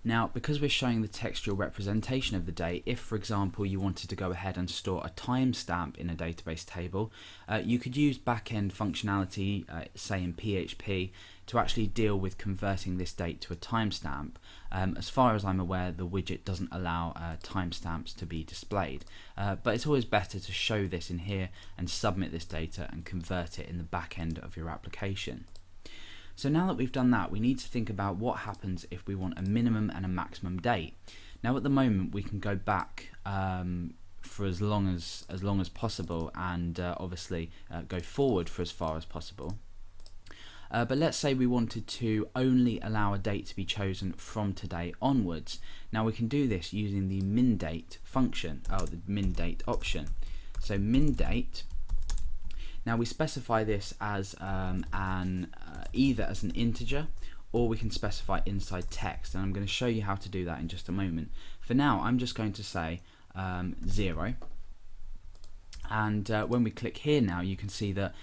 Now, because we're showing the textual representation of the date, if for example you wanted to go ahead and store a timestamp in a database table, you could use back-end functionality, say in PHP, to actually deal with converting this date to a timestamp. As far as I'm aware, the widget doesn't allow timestamps to be displayed, but it's always better to show this in here and submit this data and convert it in the back end of your application. So now that we've done that, we need to think about what happens if we want a minimum and a maximum date. Now at the moment we can go back for as long as possible, and obviously go forward for as far as possible. But let's say we wanted to only allow a date to be chosen from today onwards. Now we can do this using the minDate function, the minDate option. So minDate. Now we specify this as either as an integer, or we can specify inside text, and I'm going to show you how to do that in just a moment. For now, I'm just going to say 0, and when we click here now, you can see that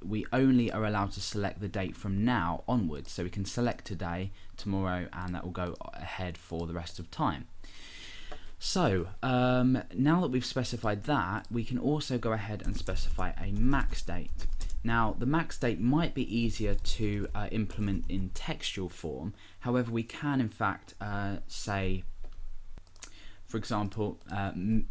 we only are allowed to select the date from now onwards. So we can select today, tomorrow, and that will go ahead for the rest of time. So now that we've specified that, we can also go ahead and specify a max date. Now the max date might be easier to implement in textual form. However, we can in fact say, for example,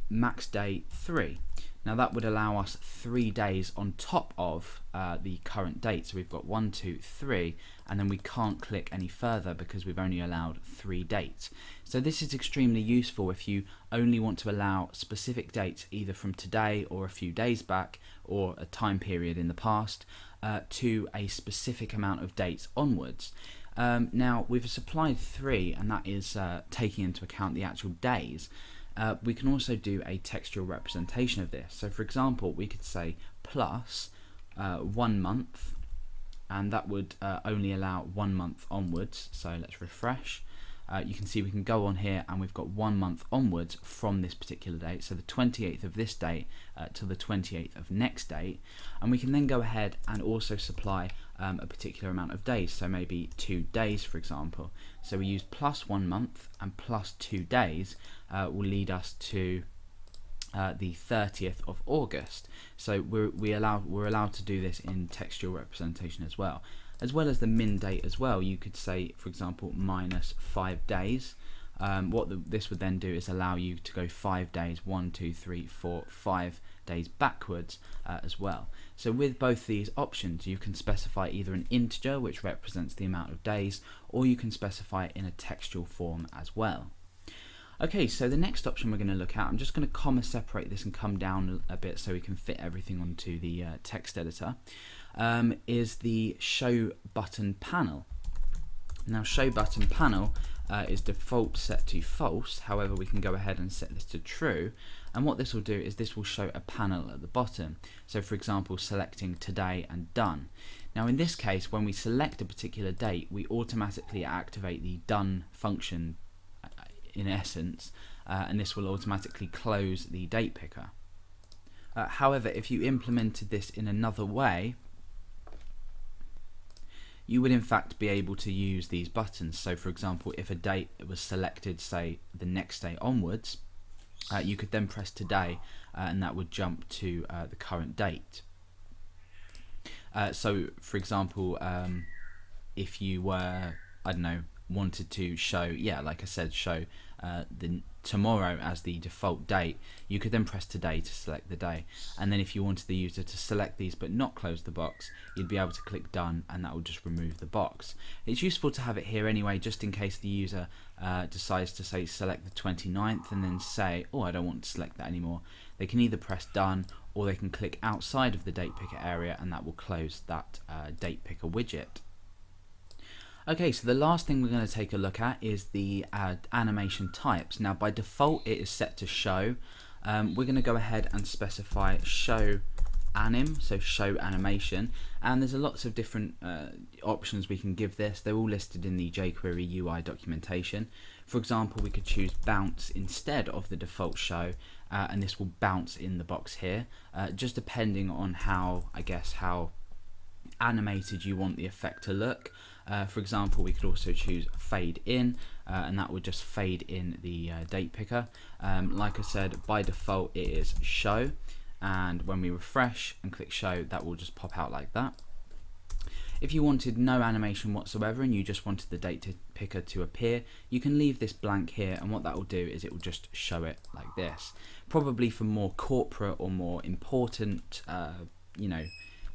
max date 3. Now that would allow us 3 days on top of the current date. So we've got 1, 2, 3, and then we can't click any further because we've only allowed 3 dates. So this is extremely useful if you only want to allow specific dates, either from today or a few days back or a time period in the past, to a specific amount of dates onwards. Now we've supplied 3, and that is taking into account the actual days. We can also do a textual representation of this. So for example, we could say plus 1 month, and that would only allow 1 month onwards. So let's refresh. You can see we can go on here and we've got 1 month onwards from this particular date, so the 28th of this date till the 28th of next date, and we can then go ahead and also supply a particular amount of days, so maybe 2 days for example. So we use plus 1 month and plus 2 days will lead us to the 30th of August. So we're allowed to do this in textual representation as well as the min date as well. You could say, for example, minus 5 days. This would then do is allow you to go 5 days, 1, 2, 3, 4, 5 days backwards as well. So with both these options, you can specify either an integer, which represents the amount of days, or you can specify it in a textual form as well. Okay, so the next option we're going to look at, I'm just going to comma separate this and come down a bit so we can fit everything onto the text editor, is the show button panel. Now show button panel is default set to false, however we can go ahead and set this to true, and what this will do is this will show a panel at the bottom. So for example, selecting today and done. Now in this case, when we select a particular date, we automatically activate the done function in essence, and this will automatically close the date picker. However, if you implemented this in another way, you would in fact be able to use these buttons. So for example, if a date was selected, say the next day onwards, you could then press today and that would jump to the current date. So for example, if you were, I don't know, wanted to show, like I said, show the tomorrow as the default date, you could then press today to select the day, and then if you wanted the user to select these but not close the box, you'd be able to click done and that will just remove the box. It's useful to have it here anyway, just in case the user decides to say select the 29th and then say, oh, I don't want to select that anymore. They can either press done or they can click outside of the date picker area and that will close that date picker widget. Okay, so the last thing we're going to take a look at is the animation types. Now by default it is set to show. We're going to go ahead and specify show anim, so show animation, and there's lots of different options we can give this. They're all listed in the jQuery UI documentation. For example, we could choose bounce instead of the default show, and this will bounce in the box here, just depending on how animated you want the effect to look. For example, we could also choose fade in, and that would just fade in the date picker. Like I said, by default it is show, and when we refresh and click show, that will just pop out like that. If you wanted no animation whatsoever and you just wanted the date picker to appear, you can leave this blank here, and what that will do is it will just show it like this. Probably for more corporate or more important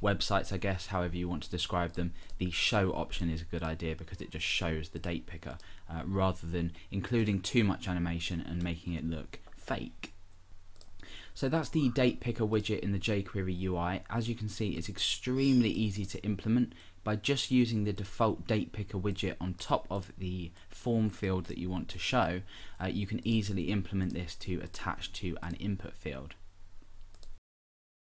websites, I guess, however you want to describe them, the show option is a good idea because it just shows the date picker rather than including too much animation and making it look fake. So that's the date picker widget in the jQuery UI. As you can see, it's extremely easy to implement. By just using the default date picker widget on top of the form field that you want to show, you can easily implement this to attach to an input field.